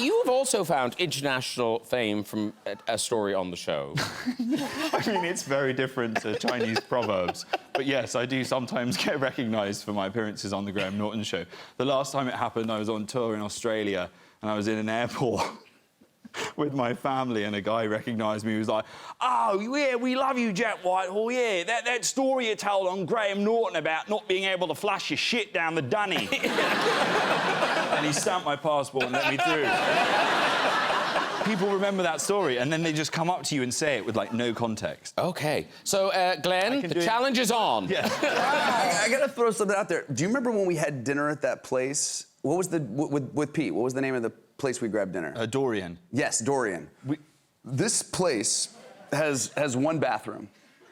you've also found international fame from a story on the show. I mean, it's very different to Chinese proverbs. But yes, I do sometimes get recognised for my appearances on the Graham Norton show. The last time it happened, I was on tour in Australia, and I was in an airport with my family, and a guy recognised me. He was like, "Oh, yeah, we love you, Jack Whitehall, yeah. That story you told on Graham Norton about not being able to flush your shit down the dunny." And he stamped my passport and let me through. People remember that story, and then they just come up to you and say it with, like, no context. OK. So, Glenn, the challenge is on. Yeah. I gotta throw something out there. Do you remember when we had dinner at that place? What was the... with Pete, what was the name of the place we grabbed dinner? Dorian. Yes, Dorian. This place has one bathroom.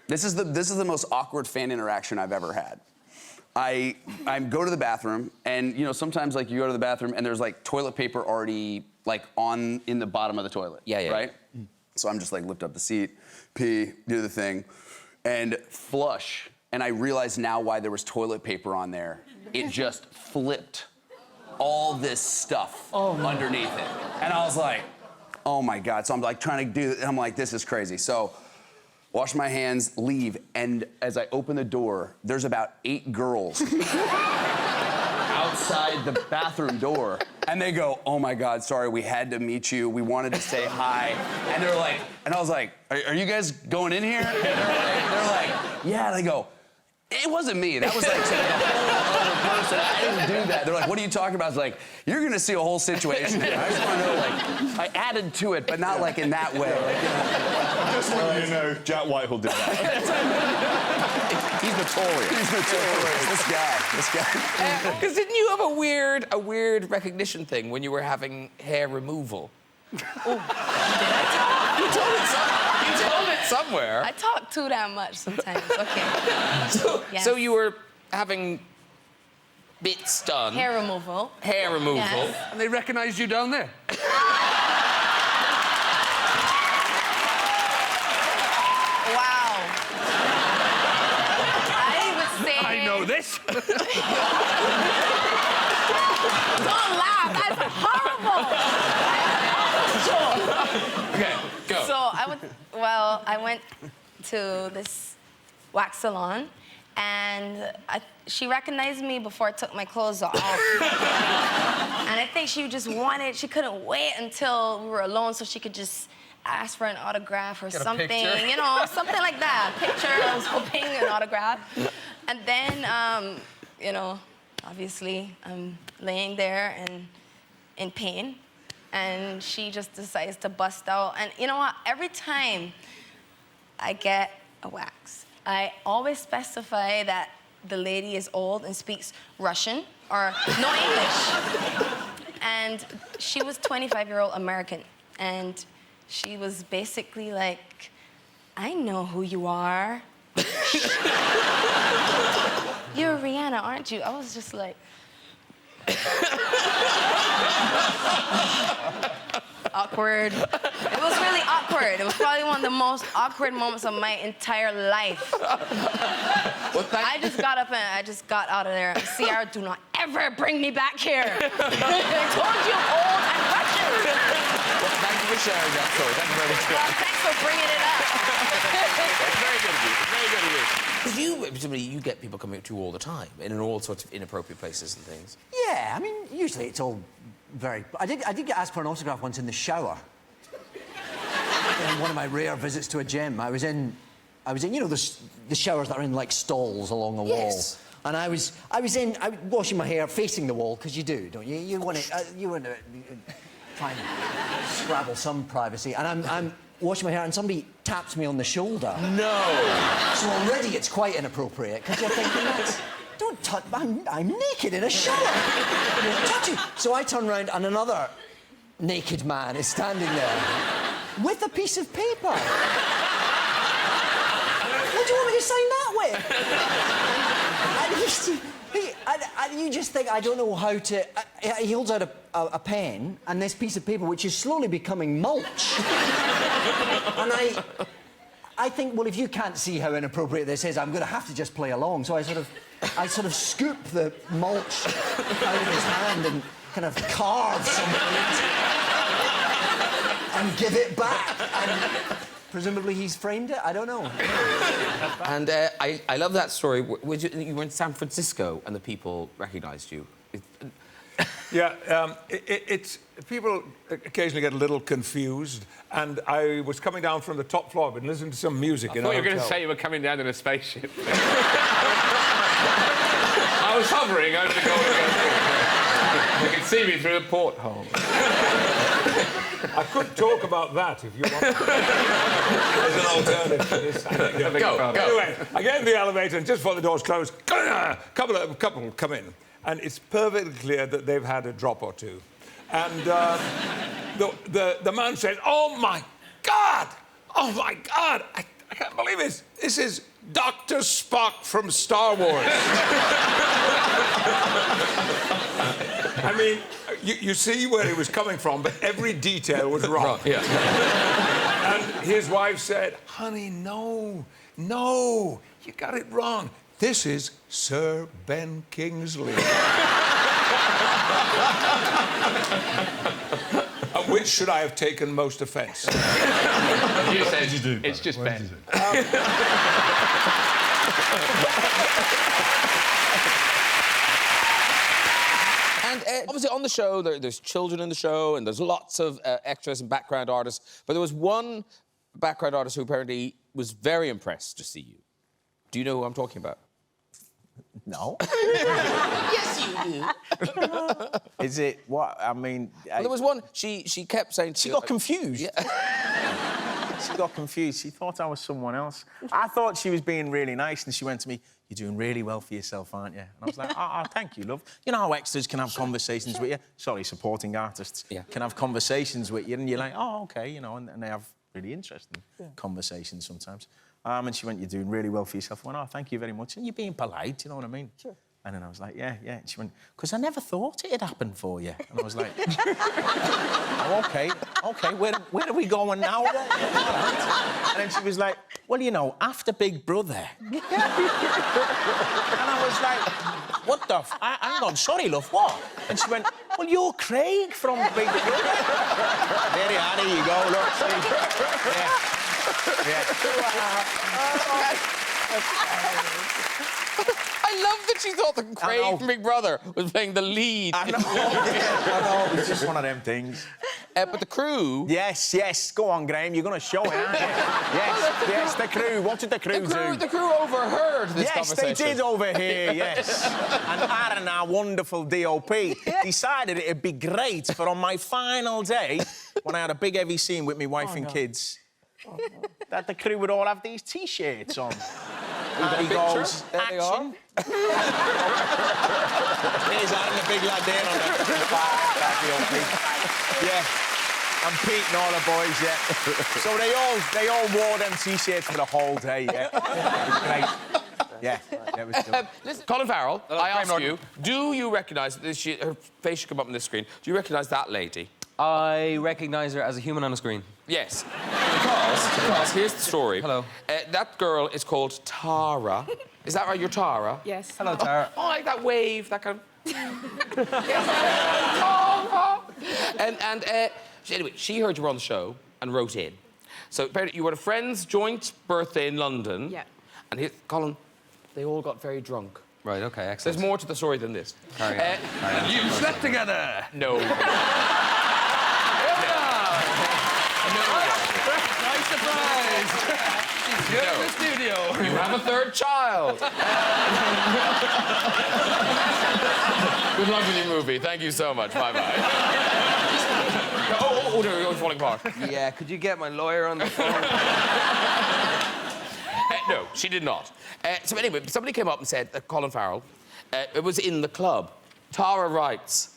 This is the most awkward fan interaction I've ever had. I go to the bathroom, and, you know, sometimes, like, you go to the bathroom and there's, like, toilet paper already, like, in the bottom of the toilet. Yeah. Right? So I'm just, like, lift up the seat, pee, do the thing, and flush. And I realize now why there was toilet paper on there. It just flipped all this stuff underneath it. And I was like, oh my God. So I'm like trying to do it. I'm like, this is crazy. So wash my hands, leave. And as I open the door, there's about 8 girls outside the bathroom door. And they go, oh my God, sorry, we had to meet you. We wanted to say hi. And they're like, and I was like, are you guys going in here? And they're like, yeah. They go, it wasn't me. That was like a whole other person. I didn't do that. They're like, what are you talking about? I was like, you're gonna see a whole situation. I just want to know, like, I added to it, but not like in that way. Like, you know, Just want you to know, Jack Whitehall did that. He's notorious. He's notorious. This guy. Because didn't you have a weird recognition thing when you were having hair removal? Did I talk? You told it somewhere. I talk too damn much sometimes. Okay. So you were having bits done. Hair removal. Hair removal. Yes. And they recognised you down there? Wow. I would say... I know this. Don't laugh. That's horrible. Okay, go. So I went to this wax salon, and she recognized me before I took my clothes off. And I think she couldn't wait until we were alone so she could just ask for an autograph or something, you know, something like that. A picture, I was hoping, an autograph. And then, you know, obviously, I'm laying there and in pain, and she just decides to bust out. And you know what? Every time I get a wax, I always specify that the lady is old and speaks Russian or no English. And she was 25-year-old American, and she was basically like, I know who you are. You're Rihanna, aren't you? I was just like... Awkward. It was really awkward. It was probably one of the most awkward moments of my entire life. I just got up and I just got out of there. Sierra, do not ever bring me back here. I told you, old and Russian. Well, thank you for sharing that story. Thank you very much. Well, thanks for bringing it up. It's very good of you. Very good of you. Because you get people coming up to you all the time in all sorts of inappropriate places and things. Yeah, I mean, usually it's all very... I did get asked for an autograph once in the shower. In one of my rare visits to a gym. I was in, you know, the showers that are in, like, stalls along the wall. And I was washing my hair facing the wall, because you do, don't you? You want to try and scrabble some privacy. And I'm washing my hair, and somebody taps me on the shoulder. No! So already it's quite inappropriate, because you're thinking, don't touch... I'm naked in a shower. Don't touch it. So I turn around, and another naked man is standing there with a piece of paper. What do you want me to sign that with? And you just think, I don't know how to... he holds out a pen and this piece of paper, which is slowly becoming mulch. And I think, well, if you can't see how inappropriate this is, I'm going to have to just play along. So I sort of scoop the mulch out of his hand and kind of carve something into it. and give it back. And presumably he's framed it. I don't know. And I love that story. You were in San Francisco and the people recognised you. Yeah, people occasionally get a little confused, and I was coming down from the top floor, but listening to some music in a I thought you were going to hotel. say you were coming down in a spaceship. I was hovering over the Golden Gate Bridge. You could see me through a porthole. I could talk about that if you want. As an alternative to this. Go. Anyway, I get in the elevator, and just before the doors close, couple come in. And it's perfectly clear that they've had a drop or two. And the man says, "Oh, my God! Oh, my God! I can't believe this. This is Dr. Spock from Star Wars." I mean, you see where he was coming from, but every detail was wrong. Yeah. And his wife said, "Honey, no, you got it wrong. This is Sir Ben Kingsley." At which should I have taken most offence? You said it's just Ben. And obviously on the show, there's children in the show, and there's lots of extras and background artists. But there was one background artist who apparently was very impressed to see you. Do you know who I'm talking about? No. Yes, you do. Is it what? I mean... Well, there was one, she kept saying... She got confused. Yeah. She got confused. She thought I was someone else. I thought she was being really nice, and she went to me, "You're doing really well for yourself, aren't you?" And I was like, oh, thank you, love. You know how extras can have conversations with you? Sorry, supporting artists can have conversations with you, and you're like, oh, OK, you know, and they have really interesting conversations sometimes. And she went, "You're doing really well for yourself." I went, "Oh, thank you very much." And you're being polite, you know what I mean? Sure. And then I was like, yeah. And she went, "Because I never thought it'd happen for you." And I was like, oh, OK, where are we going now then? And then she was like, "Well, you know, after Big Brother." And I was like, "What the hang on, sorry, love, what?" And she went, "Well, you're Craig from Big Brother." There you go, look, see? Yeah. I love that she thought that Craig from Big Brother was playing the lead. I know, it was just one of them things. But the crew... Yes, go on, Graham, you're going to show it, aren't you? Yes, the crew. What did the crew do? The crew overheard this conversation. Yes, they did overhear, yes. And Aaron, our wonderful DOP, decided it'd be great for on my final day, when I had a big heavy scene with my wife and kids, that the crew would all have these T-shirts on. And he goes, there they are. Here's Aaron, the big lad there on the DOP. Yeah. And Pete and all the boys, yeah. So they all wore them T-shirts for the whole day, yeah. It was great. Yeah, it was good. Listen, Colin Farrell, I ask Norton. you, do you recognise that her face should come up on the screen? Do you recognise that lady? I recognise her as a human on a screen. Yes. Because here's the story. Hello. That girl is called Tara. Is that right? You're Tara? Yes. Hello, Tara. Oh, I like that wave, that kind of... Anyway, she heard you were on the show and wrote in. So apparently you were at a friend's joint birthday in London. Yeah. And here, Colin, they all got very drunk. Right, OK, excellent. There's more to the story than this. Carry on. You slept together. No. Nice surprise. She's here in the studio. You have a third child. Good luck with your movie. Thank you so much. Bye-bye. Oh, no, you're falling apart. Yeah, could you get my lawyer on the phone? No, she did not. So anyway, somebody came up and said that Colin Farrell, it was in the club. Tara writes,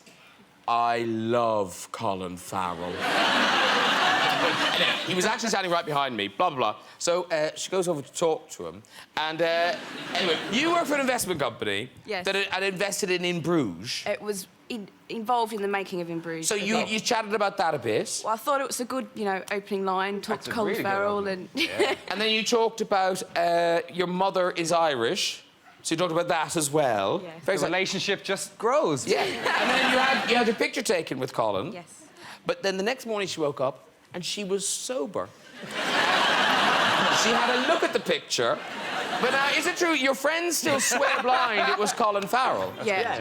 "I love Colin Farrell." Anyway, he was actually standing right behind me, blah, blah, blah. So she goes over to talk to him. And anyway, you work for an investment company Yes. that had invested in Bruges. It was involved in the making of In Bruges. So you chatted about that a bit. Well, I thought it was a good, opening line. Talked to Colin Farrell and... And then you talked about your mother is Irish. So you talked about that as well. Yes. The relationship just grows. Yeah. And then you had your picture taken with Colin. Yes. But then the next morning she woke up and she was sober. She had a look at the picture. But is it true your friends still swear blind it was Colin Farrell? Yeah.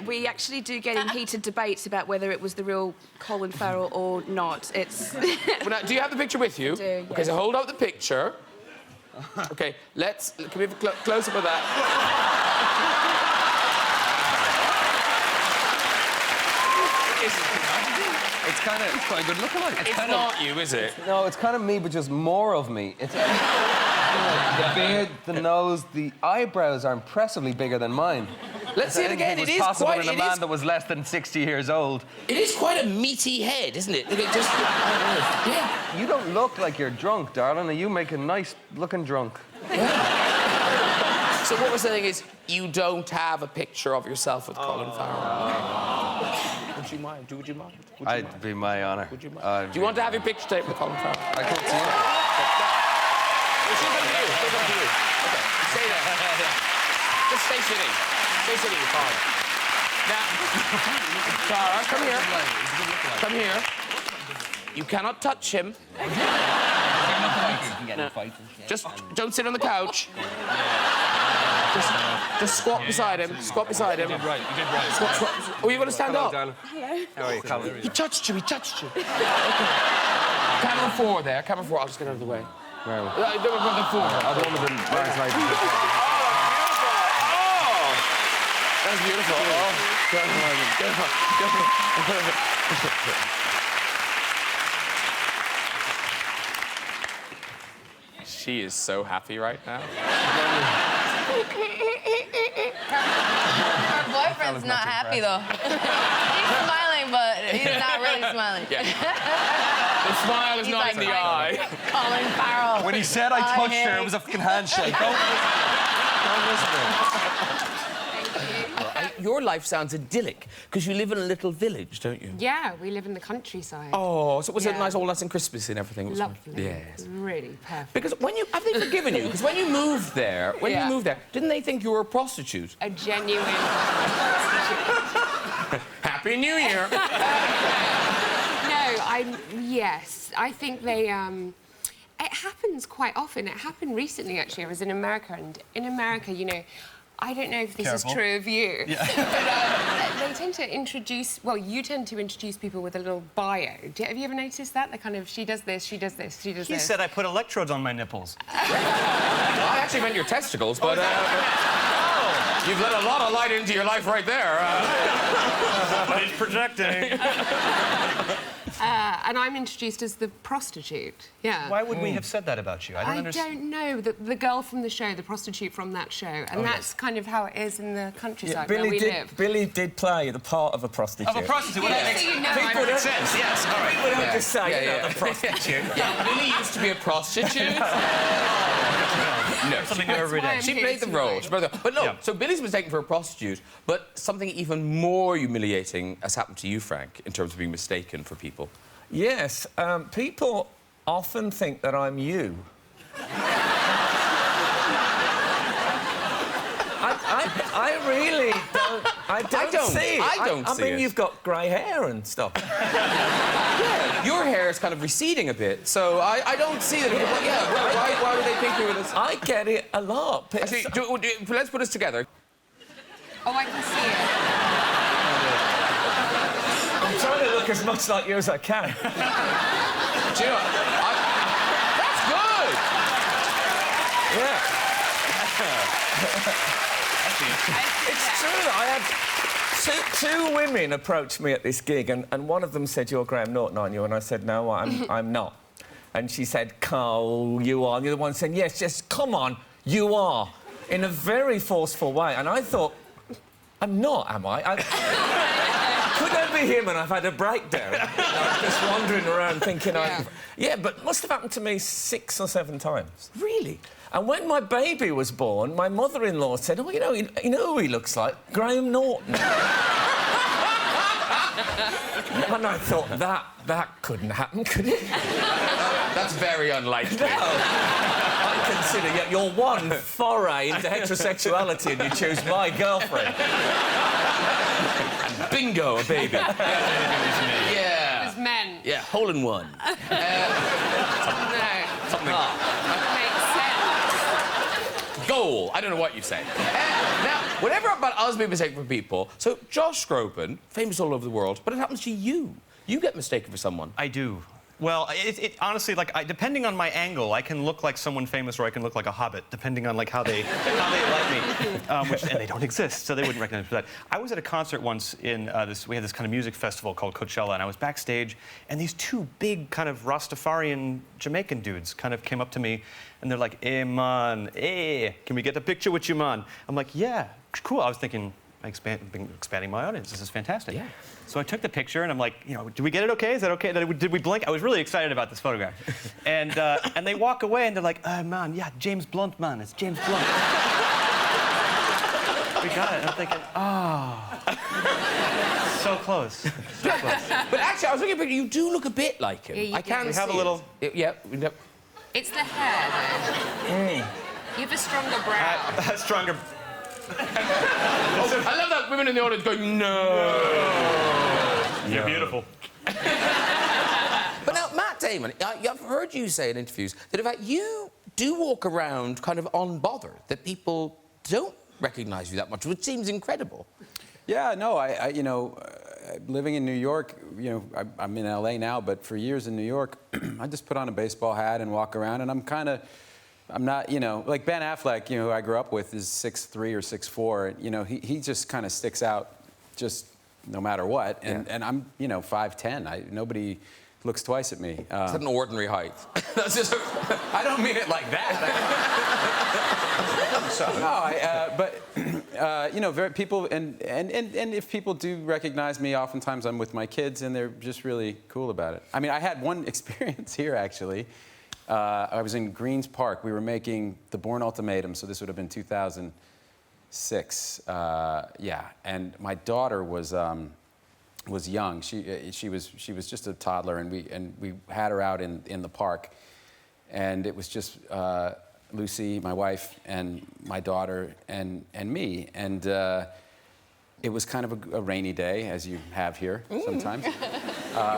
We actually do get in heated debates about whether it was the real Colin Farrell or not. It's... Well, now, do you have the picture with you? I do, yeah. OK, so hold up the picture. OK, can we have a close-up of that? It's kind of quite a good looking like. It's not you, is it? No, it's kind of me, but just more of me. It's the beard, the nose, the eyebrows are impressively bigger than mine. Let's see it again. It is possible in a man that was less than 60 years old. It is quite a meaty head, isn't it? Just... yeah. You don't look like you're drunk, darling, and you make a nice looking drunk. So what we're saying is, you don't have a picture of yourself with Colin Farrell. Would you mind? Would you mind? It'd be my honour. Would you mind? Do you want to have your picture taken with Colin Farrell? I could see it. She'll come to you. She'll come to you. OK, stay there. Just stay sitting. Stay sitting, you're fine. Now, Tara, come here. Come here. You cannot touch him. No. Just don't sit on the couch. Just squat beside him. Squat beside him. You did right. Squat. Oh, you want to stand up? Hello. How are you, Colin? He touched you. Okay. Camera 4 there. Camera 4. I'll just get out of the way. Where are we? The 4. Oh, the one with the large light. That's beautiful. She is so happy right now. Her boyfriend's not happy, though. He's smiling, but he's not really smiling. Yeah. The smile is not in the eye. Colin Farrell. When he said I touched her, it was a fucking handshake. Don't listen to him. Your life sounds idyllic, because you live in a little village, don't you? Yeah, we live in the countryside. Oh, so was it nice, all nice and Christmas and everything? It was Lovely. Yes. Really perfect. Because have they forgiven you? Because when you moved there, didn't they think you were a prostitute? A genuine... Happy New Year! Yes, I think they, it happens quite often. It happened recently, actually. I was in America, and in America, you know, I don't know if this is true of you, but they tend to introduce... Well, you tend to introduce people with a little bio. Have you ever noticed that? They're kind of, she does this, she does this, she does this. You said I put electrodes on my nipples. I actually meant your testicles, but... You've let a lot of light into your life right there. But it's projecting. And I'm introduced as the prostitute, yeah. Why would we have said that about you? I don't know. The girl from the show, the prostitute from that show. And that's kind of how it is in the countryside where we live. Billy did play the part of a prostitute. Of a prostitute? Well, Yeah, so you know people don't sense, yes, all right. People don't just say, the prostitute. Yeah, Billy used to be a prostitute. No, Something new every day. she played the role. But no, so Billy's mistaken for a prostitute, but something even more humiliating has happened to you, Frank, in terms of being mistaken for people. Yes, people often think that I'm you. I really don't. I don't see it. I don't see it. I mean, you've got grey hair and stuff. Yeah, your hair is kind of receding a bit, so I don't see that. Why would they think you were this? I get it a lot. Actually, let's put us together. Oh, I can see it. I'm trying to look as much like you as I can. Do you know, that's good! Yeah. It's true. I had two women approach me at this gig, and one of them said, "You're Graham Norton, aren't you?" And I said, "No, I'm not." And she said, "Carl, you are." And the other one said, "Yes, come on, you are," in a very forceful way. And I thought, I'm not, am I? Could that be him and I've had a breakdown? I'm just wandering around thinking Yeah, but it must have happened to me 6 or 7 times. Really? And when my baby was born, my mother-in-law said, "Oh, you know who he looks like? Graham Norton." And I thought, that couldn't happen, could it? That's very unlikely. No. I consider you're one foray into heterosexuality and you choose my girlfriend. Bingo, a baby. Yeah. There's men. Yeah, hole in one. No. Something. Makes sense. Goal. I don't know what you say. Now, whenever about us being mistaken for people, so Josh Groban, famous all over the world, but it happens to you. You get mistaken for someone. I do. Well, it honestly, like, depending on my angle, I can look like someone famous or I can look like a hobbit, depending on, like, how they like me. And they don't exist, so they wouldn't recognize me for that. I was at a concert once in we had this kind of music festival called Coachella, and I was backstage, and these two big kind of Rastafarian Jamaican dudes kind of came up to me, and they're like, "Hey, man, hey, can we get a picture with you, man?" I'm like, "Yeah, cool." I was thinking, expanding my audience. This is fantastic. Yeah. So I took the picture, and I'm like, you know, did we get it okay? Is that okay? Did we blink? I was really excited about this photograph. And they walk away, and they're like, man, yeah, James Blunt, man. It's James Blunt. We got it. And I'm thinking, so close. So close. But actually, I was looking at you do look a bit like him. Yeah, you I can do. see We have a little... Yeah. It's the hair, though. You have a stronger brow. Stronger... I love that women in the audience going, no. You're beautiful. But now, Matt Damon, I've heard you say in interviews that, in fact, you do walk around kind of unbothered, that people don't recognise you that much, which seems incredible. Yeah, no, you know, living in New York, you know, I'm in LA now, but for years in New York, I just put on a baseball hat and walk around, and I'm not, you know, like Ben Affleck, you know, who I grew up with is 6'3" or 6'4", you know, he just kind of sticks out just no matter what, and I'm, you know, 5'10". Nobody looks twice at me. It's an ordinary height. That's just, I don't mean it like that. But you know, people and if people do recognize me, oftentimes I'm with my kids, and they're just really cool about it. I mean, I had one experience here actually. I was in Greens Park. We were making The Bourne Ultimatum, so this would have been 2006. Yeah, and my daughter was young. She was just a toddler, and we had her out in the park, and it was just Lucy, my wife, and my daughter, and me, and it was kind of a rainy day, as you have here sometimes. You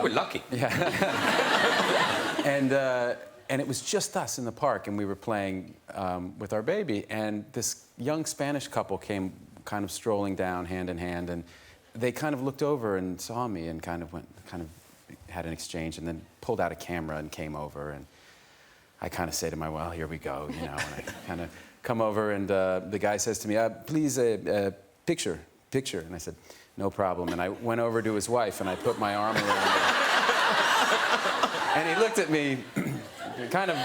were lucky. Yeah. And it was just us in the park, and we were playing with our baby, and this young Spanish couple came kind of strolling down hand in hand, and they kind of looked over and saw me and kind of had an exchange, and then pulled out a camera and came over, and I kind of say to my, well, here we go, you know, and I kind of come over, and the guy says to me, please, picture, and I said, no problem, and I went over to his wife, and I put my arm around her, and he looked at me kind of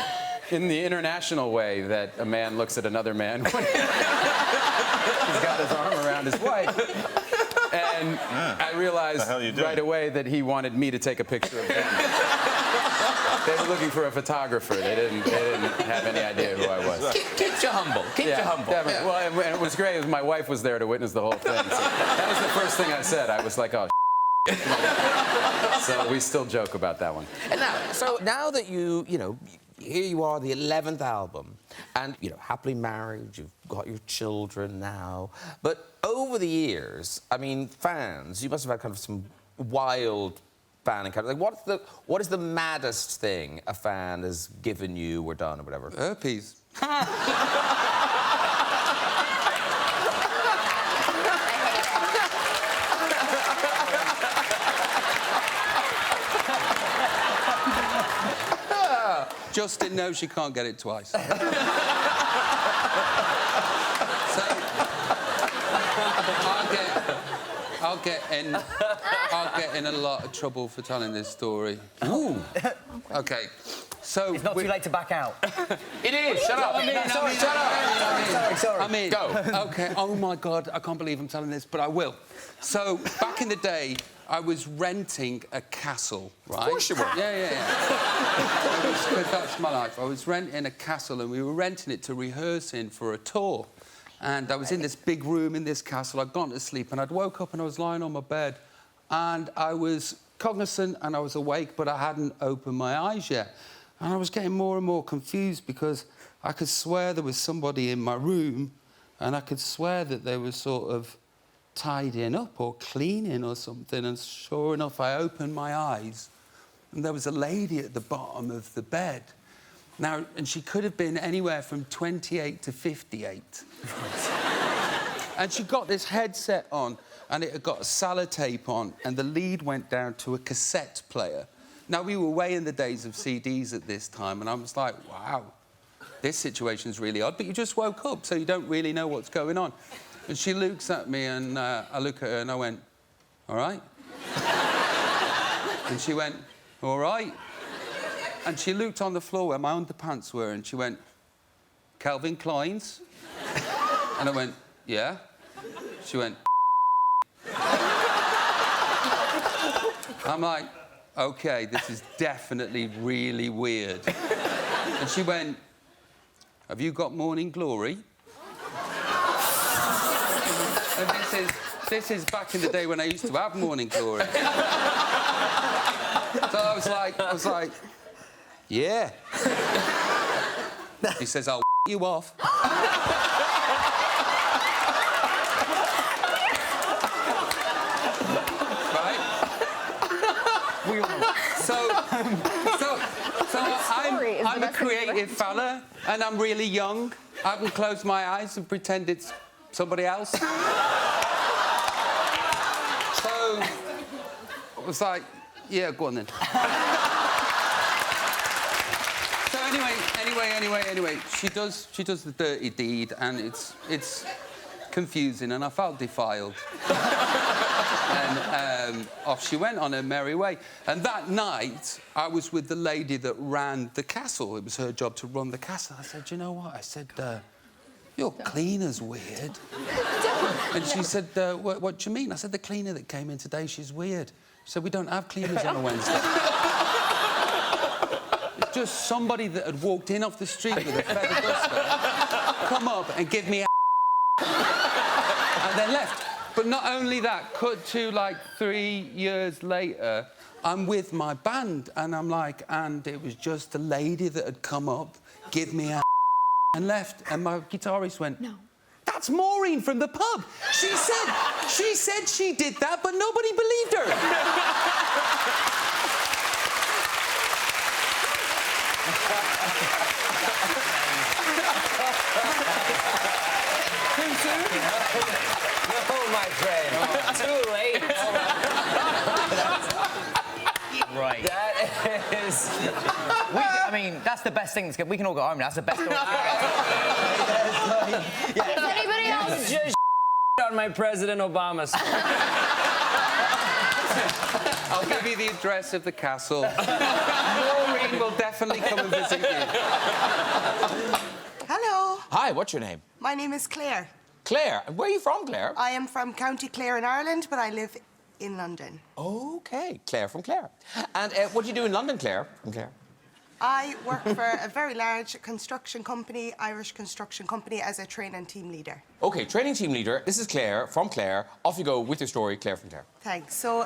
in the international way that a man looks at another man when he's got his arm around his wife. And I realized right away that he wanted me to take a picture of him. They were looking for a photographer. They didn't have any idea who I was. Keeps you humble. Keeps you humble. Definitely. Well, and it was great. My wife was there to witness the whole thing. So that was the first thing I said. I was like, oh, so we still joke about that one. And now that you know, here you are, the 11th album, and, you know, happily married, you've got your children now, but over the years, I mean, fans, you must have had kind of some wild fan encounters. Like, what is the maddest thing a fan has given you or done or whatever? Herpes. Justin knows she can't get it twice. So, I'll get in a lot of trouble for telling this story. Ooh. Okay. So it's not too late to back out. It is. Shut up. Sorry. I mean, go. Okay. Oh my God, I can't believe I'm telling this, but I will. So back in the day, I was renting a castle, right? Of course you were. Yeah. Because that's my life. I was renting a castle, and we were renting it to rehearse in for a tour. And I was in this big room in this castle. I'd gone to sleep, and I'd woke up, and I was lying on my bed, and I was cognizant, and I was awake, but I hadn't opened my eyes yet. And I was getting more and more confused because I could swear there was somebody in my room, and I could swear that they were sort of tidying up or cleaning or something, and sure enough, I opened my eyes, and there was a lady at the bottom of the bed. Now, and she could have been anywhere from 28 to 58. And she got this headset on, and it had got a sellotape on, and the lead went down to a cassette player. Now, we were way in the days of CDs at this time, and I was like, wow, this situation's really odd, but you just woke up, so you don't really know what's going on. And she looks at me, and I look at her, and I went, all right? And she went, all right. And she looked on the floor where my underpants were, and she went, Calvin Klein's? And I went, yeah. She went, I'm like, OK, this is definitely really weird. And she went, have you got Morning Glory? And this is back in the day when I used to have Morning Glory. So I was like, yeah. He says, I'll you off. I'm a creative fella, and I'm really young. I can close my eyes and pretend it's somebody else. So I was like, yeah, go on then. So anyway, she does the dirty deed, and it's confusing, and I felt defiled. And off she went on her merry way. And that night, I was with the lady that ran the castle. It was her job to run the castle. I said, you know what? I said, your cleaner's weird. And she said, what do you mean? I said, the cleaner that came in today, she's weird. She said, we don't have cleaners on a Wednesday. It's just somebody that had walked in off the street with a feather duster, come up and give me a and then left. But not only that, cut to, like, 3 years later, I'm with my band, and I'm like, and it was just a lady that had come up, give me a and left. And my guitarist went, no. That's Maureen from the pub. She said she did that, but nobody believed her. Too soon? No, my friend. Too late. Right. That is... I mean, that's the best thing. We can all go home now. That's the best thing. Does anybody else just on my President Obama stuff? I'll give you the address of the castle. Maureen will definitely come and visit you. Hello. Hi, what's your name? My name is Claire. Claire. Where are you from, Claire? I am from County Clare in Ireland, but I live in London. OK, Claire from Clare. And what do you do in London, Claire? From Clare? I work for a very large construction company, Irish construction company, as a training team leader. OK, training team leader. This is Claire from Clare. Off you go with your story, Claire from Clare. Thanks. So,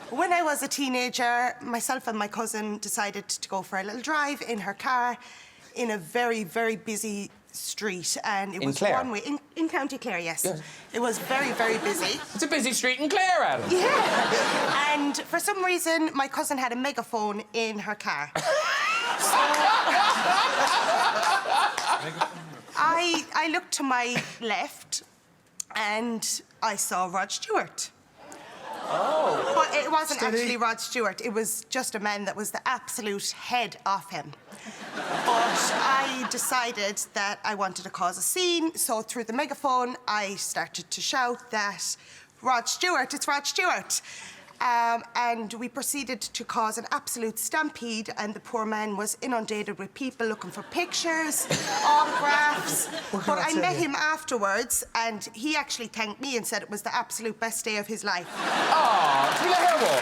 when I was a teenager, myself and my cousin decided to go for a little drive in her car in a very, very busy street, and it was one way in County Clare. Yes, it was very, very busy. It's a busy street in Clare, Adam. Yeah, and for some reason, my cousin had a megaphone in her car. So I looked to my left, and I saw Rod Stewart. Oh. But it wasn't actually Rod Stewart. It was just a man that was the absolute head of him. But I decided that I wanted to cause a scene, so through the megaphone, I started to shout that, Rod Stewart, it's Rod Stewart. And we proceeded to cause an absolute stampede, and the poor man was inundated with people looking for pictures, autographs. But I met him afterwards, and he actually thanked me and said it was the absolute best day of his life. Oh, can we let her walk?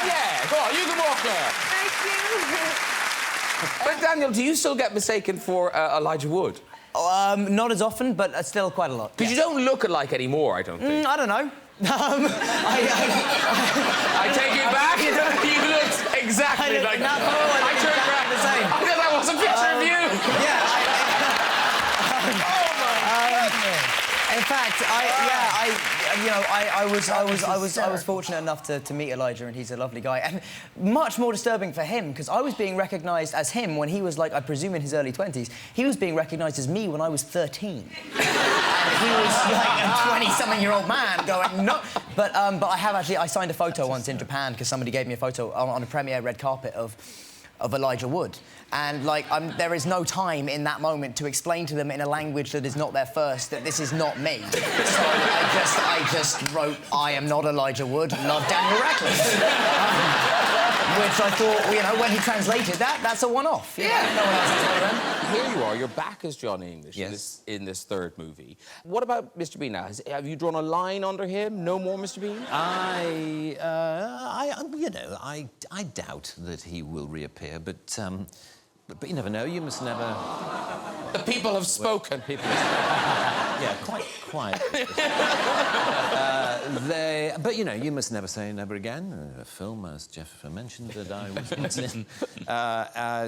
Yeah, go on, you can walk, Claire. Thank you. But Daniel, do you still get mistaken for Elijah Wood? Not as often, but still quite a lot. Because you don't look alike anymore, I don't think. I don't know. I take it back. You look exactly like... I turned around the same. I thought that was a picture of you. Yeah. Oh, my goodness. In fact, you know, I was fortunate enough to meet Elijah, and he's a lovely guy. And much more disturbing for him, because I was being recognised as him when he was, like, I presume in his early 20s. He was being recognised as me when I was 13. And he was like a 20-something-year-old man going, no. But I signed a photo once in Japan because somebody gave me a photo on a premiere red carpet of Elijah Wood. And, like, there is no time in that moment to explain to them in a language that is not their first that this is not me. So I just wrote, I am not Elijah Wood, love Daniel Radcliffe. Which I thought, you know, when he translated that, that's a one-off. Yeah. No one else has to do that. Here you are, you're back as Johnny English in this third movie. What about Mr. Bean now? Have you drawn a line under him? No more Mr. Bean? You know, I doubt that he will reappear, but you never know. You must never. The people have spoken. People have spoken. Yeah, quite quiet. But you know, you must never say never again. A film, as Jeff mentioned, that I was in.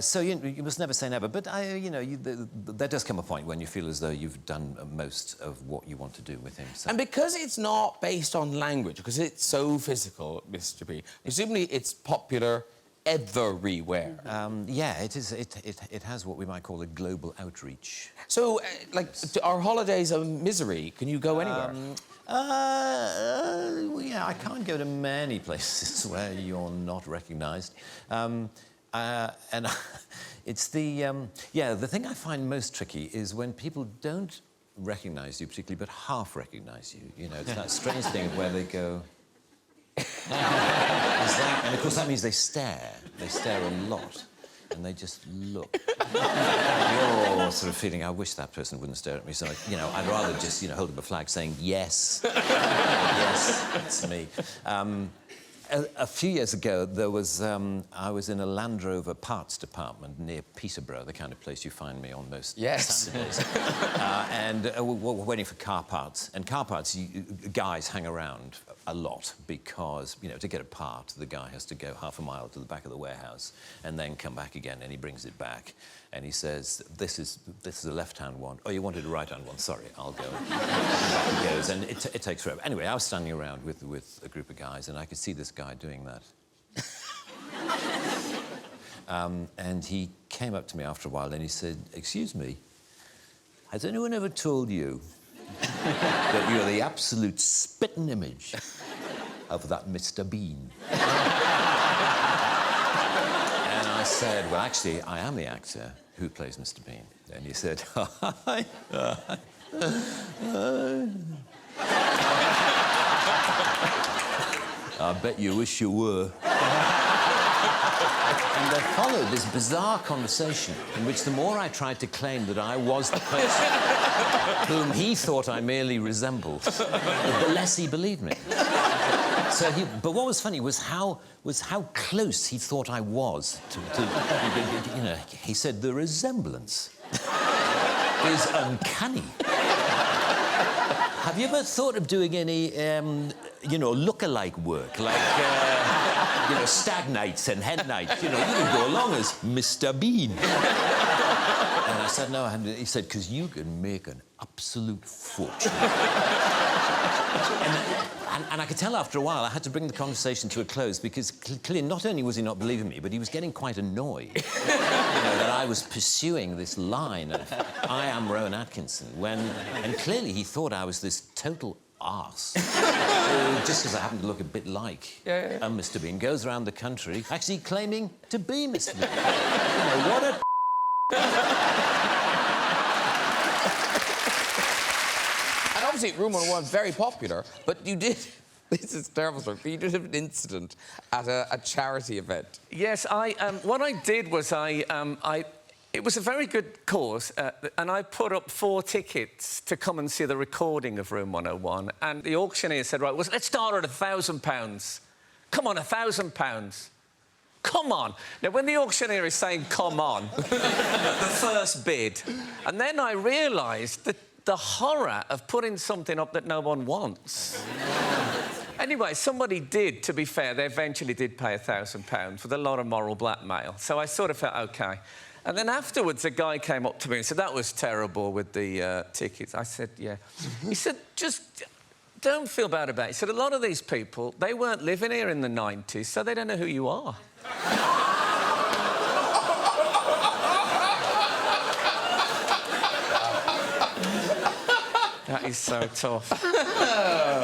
So you must never say never. But you know, there does come a point when you feel as though you've done most of what you want to do with him. So. And because it's not based on language, because it's so physical, Mr. Bean, presumably it's popular everywhere. Yeah, it is. It has what we might call a global outreach. So, like, our holidays of misery, can you go anywhere? Well, yeah, I can't go to many places where you're not recognised. And it's the thing I find most tricky is when people don't recognise you particularly, but half recognise you. You know, it's that strange thing where they go. And of course that means they stare. They stare a lot, and they just look. You're sort of feeling, I wish that person wouldn't stare at me. So, I'd rather just, hold up a flag saying yes, yes, it's me. A few years ago, there was I was in a Land Rover parts department near Peterborough, the kind of place you find me on most Saturdays. And we're waiting for car parts. And car parts, guys hang around a lot because, to get a part, the guy has to go half a mile to the back of the warehouse and then come back again, and he brings it back. And he says, this is a left-hand one. Oh, you wanted a right-hand one? Sorry, I'll go. And back he goes, and it takes forever. Anyway, I was standing around with a group of guys, and I could see this guy doing that. And he came up to me after a while, and he said, excuse me, has anyone ever told you that you're the absolute spitting image of that Mr. Bean? I said, well, actually, I am the actor who plays Mr. Bean. And he said, I bet you wish you were. And there followed this bizarre conversation in which the more I tried to claim that I was the person whom he thought I merely resembled, the less he believed me. But what was funny was how close he thought I was to he said the resemblance is uncanny. Have you ever thought of doing any, look-alike work, like, stag nights and hen nights? You can go along as Mr. Bean. And I said, no, I haven't. He said, because you can make an absolute fortune. And I could tell after a while I had to bring the conversation to a close because clearly not only was he not believing me, but he was getting quite annoyed that I was pursuing this line of I am Rowan Atkinson and clearly he thought I was this total arse. Just because I happened to look a bit like Mr. Bean, goes around the country actually claiming to be Mr. Bean. What a... And obviously, Room 101 very popular, but you did... This is terrible story, but you did have an incident at a charity event. Yes, what I did was it was a very good cause, and I put up 4 tickets to come and see the recording of Room 101, and the auctioneer said, right, well, let's start at £1,000. Come on, £1,000. Come on. Now, when the auctioneer is saying, come on, the first bid, and then I realised that the horror of putting something up that no one wants. Anyway, somebody did, to be fair, they eventually did pay £1,000 with a lot of moral blackmail. So I sort of felt OK. And then afterwards, a guy came up to me and said, that was terrible with the tickets. I said, yeah. He said, just don't feel bad about it. He said, a lot of these people, they weren't living here in the 90s, so they don't know who you are. That is so tough.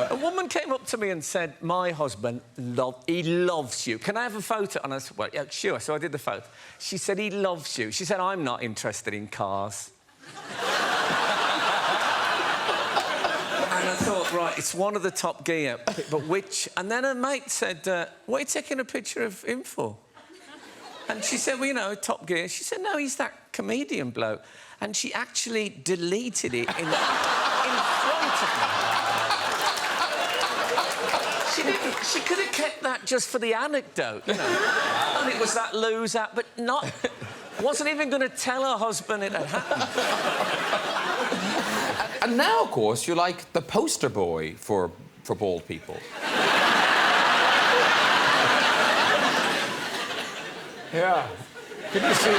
A woman came up to me and said, my husband, he loves you. Can I have a photo? And I said, well, yeah, sure. So I did the photo. She said, he loves you. She said, I'm not interested in cars. And I thought, right, it's one of the Top Gear, but which? And then her mate said, what are you taking a picture of him for? And she said, well, you know, Top Gear. She said, no, he's that comedian bloke. And she actually deleted it in front of me. She could have kept that just for the anecdote, you know. And it was that loser, but not... Wasn't even going to tell her husband it had happened. And now, of course, you're like the poster boy for bald people. Yeah. Can you see?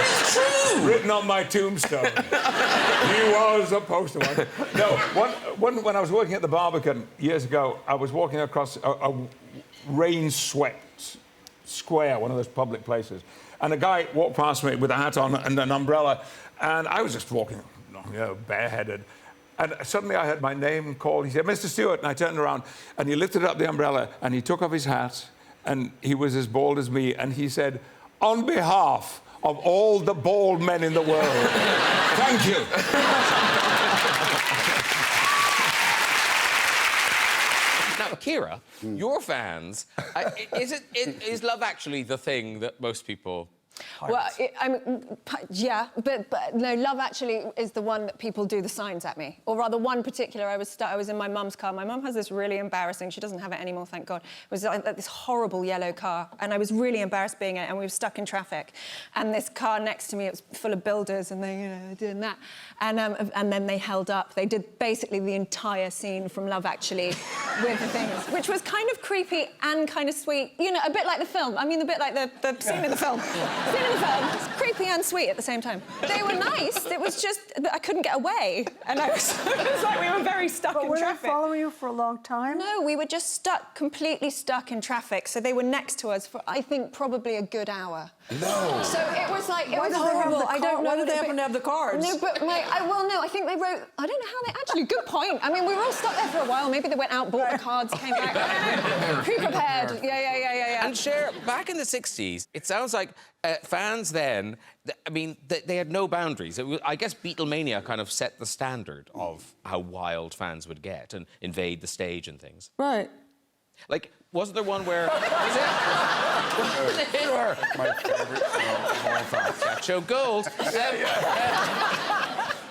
It's true. Written on my tombstone. He was a poster boy. No, when I was working at the Barbican years ago, I was walking across a rain-swept square, one of those public places, and a guy walked past me with a hat on and an umbrella, and I was just walking, you know, bareheaded. And suddenly I heard my name called. He said, Mr. Stewart, and I turned around, and he lifted up the umbrella, and he took off his hat, and he was as bald as me, and he said, on behalf of all the bald men in the world, thank you. Now, Ciara, your fans, is Love Actually the thing that most people... Well, yeah, but no, Love Actually is the one that people do the signs at me. Or rather, one particular, I was in my mum's car. My mum has this really embarrassing, she doesn't have it anymore, thank God. It was like this horrible yellow car, and I was really embarrassed being in it, and we were stuck in traffic. And this car next to me, it was full of builders, and they, you know, doing that. And then they held up. They did basically the entire scene from Love Actually with the things, which was kind of creepy and kind of sweet. You know, a bit like the film. I mean, a bit like the scene in the film. Scene in the film. It's creepy and sweet at the same time. They were nice. It was just that I couldn't get away, and it was like we were very stuck in traffic. Were they following you for a long time? No, we were just stuck, completely stuck in traffic. So they were next to us for, I think, probably a good hour. No. So it was like, it was Why horrible. I don't know. Why did they happen to have the cards? No, but well, no, I think they wrote, I don't know how they, actually, good point. I mean, we were all stuck there for a while. Maybe they went out, bought the cards, came back. Pre-prepared. Yeah. And Cher, back in the 60s, it sounds like fans then, I mean, they had no boundaries. I guess Beatlemania kind of set the standard of how wild fans would get and invade the stage and things. Right. Like, wasn't there one where... My favourite of all time. Show Gold.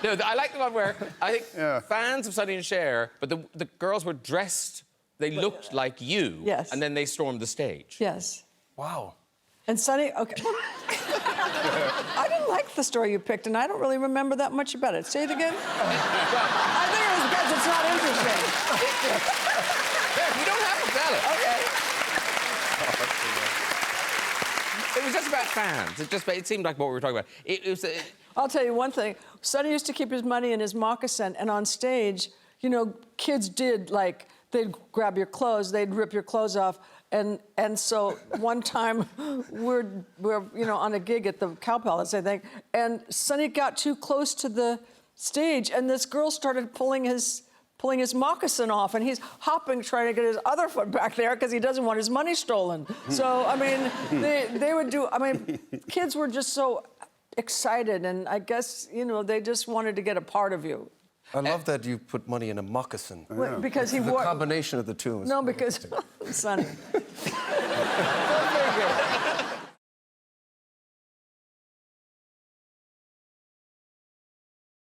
No, I like the one where I think fans of Sonny and Cher, but the girls were dressed, they looked like you. Yes. And then they stormed the stage. Yes. Wow. And Sonny, okay. I didn't like the story you picked, and I don't really remember that much about it. Say it again. I think it was because it's not interesting. You don't have to tell it. Okay. It was just about fans. It seemed like what we were talking about. I'll tell you one thing. Sonny used to keep his money in his moccasin, and on stage, you know, kids did, like, they'd grab your clothes, they'd rip your clothes off, and so one time we're you know, on a gig at the Cow Palace, I think, and Sonny got too close to the stage, and this girl started pulling his moccasin off, and he's hopping, trying to get his other foot back there because he doesn't want his money stolen. So, I mean, they would do... I mean, kids were just so excited, and I guess, you know, they just wanted to get a part of you. I love that you put money in a moccasin. Because he wore... The combination of the two. No, because... Sonny.